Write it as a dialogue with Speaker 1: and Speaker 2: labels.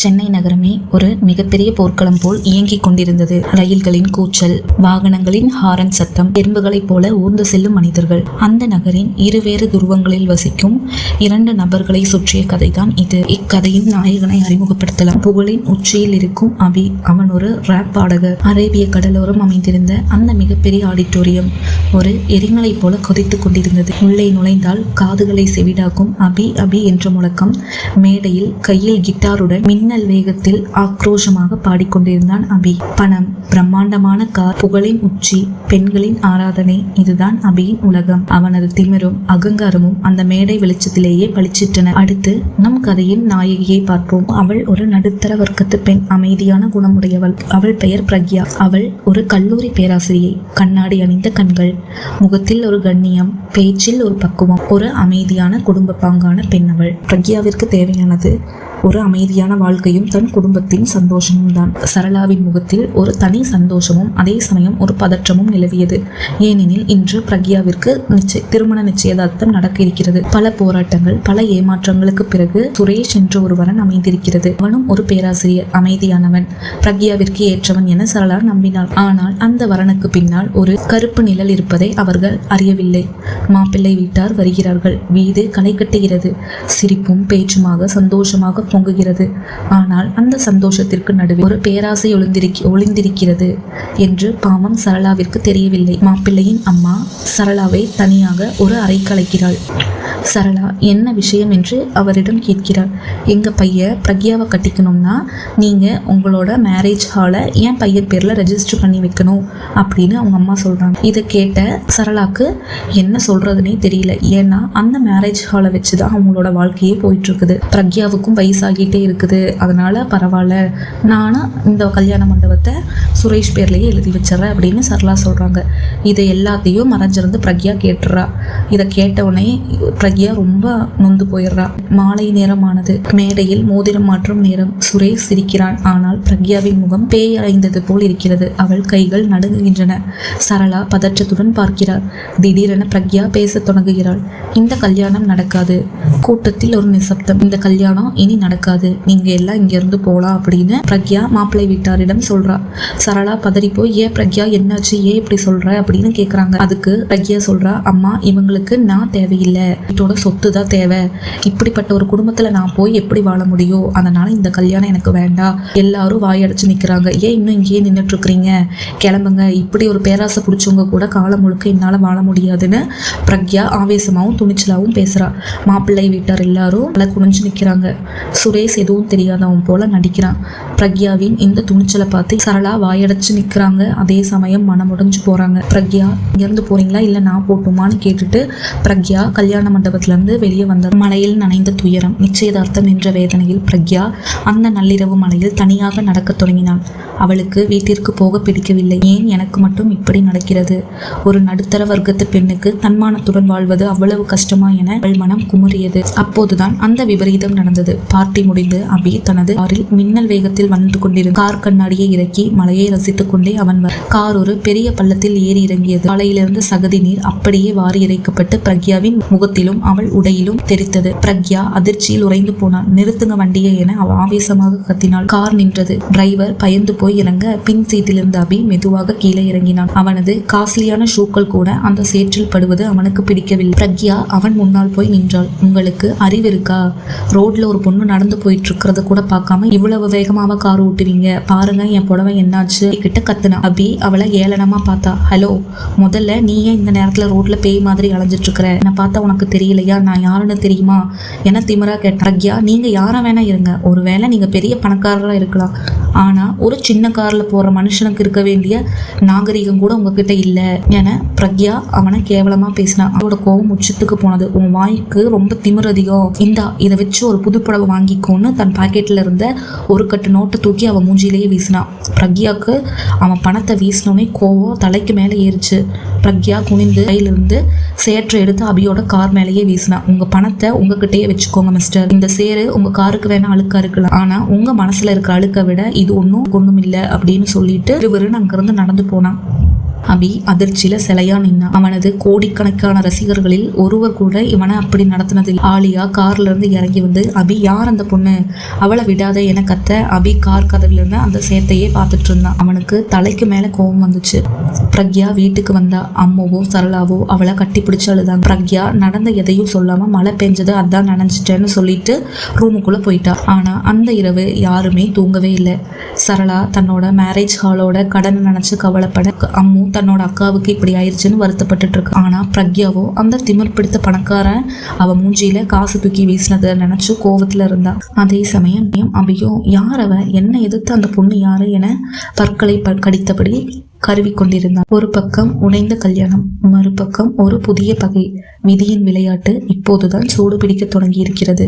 Speaker 1: சென்னை நகரமே ஒரு மிகப்பெரிய போர்க்களம் போல் இயங்கிக் கொண்டிருந்தது. ரயில்களின் கூச்சல், வாகனங்களின் ஹாரன் சத்தம், எறும்புகளைப் போல ஊர்ந்து செல்லும் மனிதர்கள். அந்த நகரின் இருவேறு துருவங்களில் வசிக்கும் 2 நபர்களை சுற்றிய கதைதான் இது. இக்கதையின் நாயகனை அறிமுகப்படுத்தலாம். புகழின் உச்சியில் இருக்கும் அபி. அவன் ஒரு ராப் பாடகர். அரேபிய கடலோரம் அமைந்திருந்த அந்த மிகப்பெரிய ஆடிட்டோரியம் ஒரு எரிமலை போல கொதித்துக் கொண்டிருந்தது. உள்ளே நுழைந்தால் காதுகளை செவிடாக்கும் அபி அபி என்ற முழக்கம். மேடையில் கையில் கிட்டாருடன் மின்னல் வேகத்தில் ஆக்ரோஷமாக பாடிக்கொண்டிருந்தான் அபி. பணம், பிரம்மாண்டமான கார், புகழின் உச்சி, பெண்களின் ஆராதனை, இதுதான் அபியின் உலகம். அவனது திமிரும் அகங்காரமும் அந்த மேடை வெளிச்சத்திலேயே பளிச்சிட்டன. அடுத்து நம் கதையின் நாயகியை பார்ப்போம். அவள் ஒரு நடுத்தர வர்க்கத்து பெண். அமைதியான குணமுடையவள். அவள் பெயர் பிரக்யா. அவள் ஒரு கல்லூரி பேராசிரியை. கண்ணாடி அணிந்த கண்கள், முகத்தில் ஒரு கண்ணியம், பேச்சில் ஒரு பக்குவம், ஒரு அமைதியான குடும்ப பாங்கான பெண். அவள் பிரக்யாவிற்கு தேவையானது ஒரு அமைதியான வாழ்க்கையும் தன் குடும்பத்தின் சந்தோஷமும் தான். சரளாவின் முகத்தில் ஒரு தனி சந்தோஷமும் அதே சமயம் ஒரு பதற்றமும் நிலவியது. ஏனெனில் இன்று பிரக்யாவிற்கு திருமண நிச்சயதார்த்தம் நடக்க இருக்கிறது. பல போராட்டங்கள், பல ஏமாற்றங்களுக்கு பிறகு சுரேஷ் என்ற ஒரு வரன் அமைந்திருக்கிறது. அவனும் ஒரு பேராசிரியர், அமைதியானவன், பிரக்யாவிற்கு ஏற்றவன் என சரளா நம்பினாள். ஆனால் அந்த வரனுக்கு பின்னால் ஒரு கருப்பு நிழல் இருப்பதை அவர்கள் அறியவில்லை. மாப்பிள்ளை வீட்டார் வருகிறார்கள். வீடு களை கட்டுகிறது. சிரிப்பும் பேச்சுமாக சந்தோஷமாக பொங்குகிறது. ஆனால் அந்த சந்தோஷத்திற்கு நடுவே ஒரு பேராசை ஒளிந்திருக்கிறது என்று பாவம் சரளாவிற்கு தெரியவில்லை. மாப்பிள்ளையின் அம்மா சரளாவை தனியாக ஒரு அறைக்கு அழைக்கிறாள். சரளா என்ன விஷயம் என்று அவரிடம் கேட்கிறார். எங்க பையன் பிரக்யாவை கட்டிக்கணும்னா நீங்க உங்களோட மேரேஜ் ஹாலை என் பையன் பேர்ல ரெஜிஸ்டர் பண்ணி வைக்கணும் அப்படின்னு அவங்க அம்மா சொல்றாங்க. இதை கேட்ட சரளாக்கு என்ன சொல்றதுன்னே தெரியல. ஏன்னா அந்த மேரேஜ் ஹாலை வச்சுதான் அவங்களோட வாழ்க்கையே போயிட்டு இருக்குது. பிரக்யாவுக்கும் வயசாகிட்டே இருக்குது. அதனால பரவாயில்ல, நானும் இந்த கல்யாண மண்டபத்தை சுரேஷ் பேர்லயே எழுதி வச்சிடறேன் அப்படின்னு சரளா சொல்றாங்க. இதை எல்லாத்தையும் மறைஞ்சிருந்து பிரக்யா கேட்டுறா. இதை கேட்டவுடனே பிரக்யா ரொம்ப நொந்து போயிடுறா. மாலை நேரமானது. மேடையில் மோதிரம் மாற்றும் நேரம். சுரேஷ் சிரிக்கிறான். ஆனால் பிரக்யாவின் முகம் பேய் அடைந்தது போல் இருக்கிறது. அவள் கைகள் நடுங்குகின்றன. சரளா பதற்றத்துடன் பார்க்கிறார். திடீரென பிரக்யா பேசத் தொடங்குகிறாள். இந்த கல்யாணம் நடக்காது. கூட்டத்தில் ஒரு நிசப்தம். இந்த கல்யாணம் இனி நடக்காது. நீங்க எல்லாம் இங்கிருந்து போலாம் அப்படின்னு பிரக்யா மாப்பிள்ளை வீட்டாரிடம் சொல்றா. சரளா பதறி போய், ஏன் பிரக்யா என்னாச்சு, ஏன் இப்படி சொல்ற அப்படின்னு கேக்குறாங்க. அதுக்கு பிரக்யா சொல்றா, அம்மா இவங்களுக்கு நான் தேவையில்லை, சொத்து தான் தேவை. இப்படிப்பட்ட ஒரு குடும்பத்துல நான் போய் எப்படி வாழ முடியும்? அதனால இந்த கல்யாணம் எனக்கு வேண்டாம். எல்லாரும் வாயடைச்சு நிக்கிறாங்க. ஏன் இன்னும் இங்கேயே நின்றுட்டு இருக்கிறீங்க? கிளம்புங்க. இப்படி ஒரு பேராசை பிடிச்சவங்க கூட காலம் முழுக்க என்னால வாழ முடியாதுன்னு பிரக்யா ஆவேசமாவும் துணிச்சலாவும் பேசுறா. மாப்பிள்ளை வீட்டார் எல்லாரும் தலை குனிஞ்சு நிக்கிறாங்க. சுரேஷ் எதுவும் தெரியாதவன் போல நடிக்கிறான். பிரக்யாவின் இந்த துணிச்சலை பார்த்து சரளா வாயடைச்சு நிக்கிறாங்க. அதே சமயம் மனமுடைஞ்சு போறாங்க. பிரக்யா இங்கிருந்து போறீங்களா இல்ல நான் போட்டுமான்னு கேட்டுட்டு பிரக்யா கல்யாண மண்டபத்துல இருந்து வெளியே வந்தார். மலையில் நனைந்த துயரம், நிச்சயதார்த்தம் என்ற வேதனையில் பிரக்யா அந்த நள்ளிரவு மலையில் தனியாக நடக்க தொடங்கினாள். அவளுக்கு வீட்டிற்கு போக பிடிக்கவில்லை. ஏன் எனக்கு மட்டும் இப்படி நடக்கிறது? ஒரு நடுத்தர வர்க்கத்து பெண்ணுக்கு தன்மானத்துடன் வாழ்வது அவ்வளவு கஷ்டமா என அவள் மனம் குமுறியது. அப்போதுதான் அந்த விபரீதம் நடந்தது. பார்ட்டி முடிந்து அபி தனது காரில் மின்னல் வேகத்தில் வந்து கொண்டிருந்த கார் கண்ணாடியை இறக்கி மலையை ரசித்துக் கொண்டே அவன் கார் ஒரு பெரிய பள்ளத்தில் ஏறி இறங்கியது. காலையிலிருந்து சகதி நீர் அப்படியே வாரி இறைக்கப்பட்டு பிரக்யாவின் முகத்திலும் அவள் உடையிலும் தெரித்தது. பிரக்யா அதிர்ச்சியில் உறைந்து போனாள். நிறுத்துங்க வண்டியை என அவள் ஆவேசமாக கத்தினாள். கார் நின்றது. டிரைவர் பயந்து போய் இறங்க பின் சீட்டில் இருந்த அபி மெதுவாக கீழே இறங்கினான். அவனது காஸ்ட்லியான ஷூக்கள் கூட அந்த சேற்றில் படுவது அவனுக்கு பிடிக்கவில்லை. பிரக்யா அவன் முன்னால் போய் நின்றாள். உங்களுக்கு அறிவு இருக்கா? ரோட்ல ஒரு பொண்ணு நடந்து போயிட்டு இருக்கிறத கூட பார்க்காம இவ்வளவு வேகமாக கார் ஓட்டுவீங்க? பாருங்க என் புடவை என்னாச்சு கிட்ட கத்துனா. அபி அவளை ஏளனமா பார்த்தா. ஹலோ, முதல்ல நீ ஏன் இந்த நேரத்துல ரோட்ல பேய் மாதிரி அலைஞ்சிட்டு இருக்கிற? என்ன பார்த்தா உனக்கு தெரியலையா நான் யாருன்னு தெரியுமா என திமிரா கேட்ட. பிரக்யா, நீங்க யார வேணா இருங்க, ஒருவேளை நீங்க பெரிய பணக்காரரா இருக்கலாம், ஆனா ஒரு சின்ன கார்ல போற மனுஷனுக்கு இருக்க வேண்டிய நாகரிகம் கூட உங்ககிட்ட இல்ல என பிரக்யா அவனை கேவலமா பேசினான். அவனோட கோபம் உச்சத்துக்கு போனது. உன் வாய்க்கு ரொம்ப திமிர் அதிகம். இந்தா இதை வச்சு ஒரு புது புடவை வாங்கிக்கோன்னு தன் பாக்கெட்ல இருந்த ஒரு கட்டு நோட்டை தூக்கி அவன் மூஞ்சிலேயே வீசினான். பிரக்யாவுக்கு அவன் பணத்தை வீசினோடனே கோவம் தலைக்கு மேல ஏறிச்சு. பிரக்யா குனிந்து கையிலிருந்து சேற்றை எடுத்து அபியோட கார் மேலேயே வீசினா. உங்க பணத்தை உங்ககிட்டயே வச்சுக்கோங்க மிஸ்டர். இந்த சேரு உங்க காருக்கு வேணா அழுக்கா இருக்கலாம், ஆனா உங்க மனசுல இருக்கிற அழுக்கை விட இது ஒன்றும் இல்லை அப்படின்னு சொல்லிட்டு இவருன்னு அங்கிருந்து நடந்து போனான். அபி அதிர்ச்சியில சிலையா நின்னான். அவனது கோடிக்கணக்கான ரசிகர்களில் ஒருவர் கூட இவனை அப்படி நடத்தினதில். ஆலியா கார்ல இருந்து இறங்கி வந்து, அபி யார் அந்த பொண்ணு, அவளை விடாத என கத்த, அபி கார் கதவுல இருந்து அந்த சேத்தையே பார்த்துட்டு இருந்தான். அவனுக்கு தலைக்கு மேல கோபம் வந்துச்சு. பிரக்யா வீட்டுக்கு வந்தா. அம்மாவோ சரளாவோ அவளை கட்டி பிடிச்சு அழுதாங்க. பிரக்யா நடந்த எதையும் சொல்லாம மழை பெஞ்சது அதான் நனைஞ்சிட்டேன்னு சொல்லிட்டு ரூமுக்குள்ள போயிட்டா. ஆனா அந்த இரவு யாருமே தூங்கவே இல்லை. சரளா தன்னோட மேரேஜ் ஹாலோட கடன் நினைச்சு கவலைப்பட, அம்மு தன்னோட அக்காவுக்கு இப்படி ஆயிடுச்சுன்னு வருத்தப்பட்டுட்டு இருக்கு. ஆனா பிரக்யாவோ அந்த திமிர் பிடித்த பணக்காரன் அவ மூஞ்சியில காசு தூக்கி வீசினதை நினைச்சு கோவத்துல இருந்தா. அதே சமயம் அபியும் யார் அவ, என்ன எதிர்த்து அந்த பொண்ணு யாரு என பற்களை கடித்தபடி கருவி கொண்டிருந்தான். ஒரு பக்கம் உடைந்த கல்யாணம், மறுபக்கம் ஒரு புதிய பகை. விதியின் விளையாட்டு இப்போதுதான் சூடு பிடிக்க தொடங்கி இருக்கிறது.